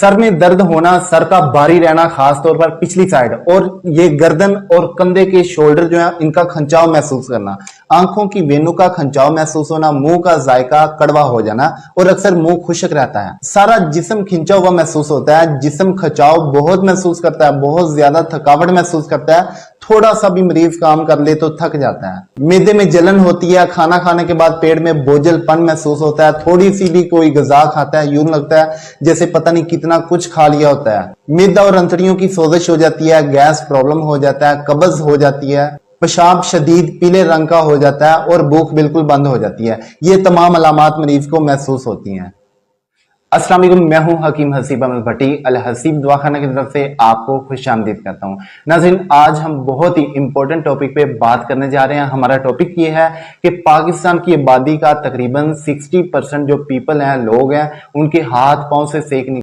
Sir में दर्द होना, सर का भारी रहना, खास तौर पर पिछली साइड, और ये गर्दन और कंधे के शोल्डर जो है इनका खंचाव महसूस करना, आंखों की वेन्यू का खंचाव महसूस होना, मुंह का जायका कड़वा हो जाना और अक्सर मुंह खुश्क रहता है। सारा जिस्म खिंचा हुआ महसूस होता है, जिस्म खिंचाव बहुत महसूस करता है, बहुत ज्यादा थकावट महसूस करता है, थोड़ा सा भी मरीज काम कर ले तो थक जाता है। मैदे में जलन होती है, खाना खाने के बाद पेट में बोझलपन महसूस होता है, थोड़ी सी भी कोई ग़िज़ा खाता है यूं लगता है जैसे पता नहीं कितना कुछ खा लिया होता है। मैदा और अंतड़ियों की सोजिश हो जाती है, गैस प्रॉब्लम हो जाता है, कब्ज हो जाती है, पेशाब शदीद पीले रंग का हो जाता है और भूख बिल्कुल बंद हो जाती है। ये तमाम अलामात मरीज को महसूस होती हैं। अस्सलाम वालेकुम, मैं हूं हकीम हसीब अहमद भट्टी। अल हसीब दवाखाना की तरफ से आपको खुशामदीद करता हूं। नाज़रीन, आज हम बहुत ही इंपॉर्टेंट टॉपिक पे बात करने जा रहे हैं। हमारा टॉपिक ये है कि पाकिस्तान की आबादी का तकरीबन 60% जो पीपल हैं, लोग हैं, उनके हाथ पांव से सेक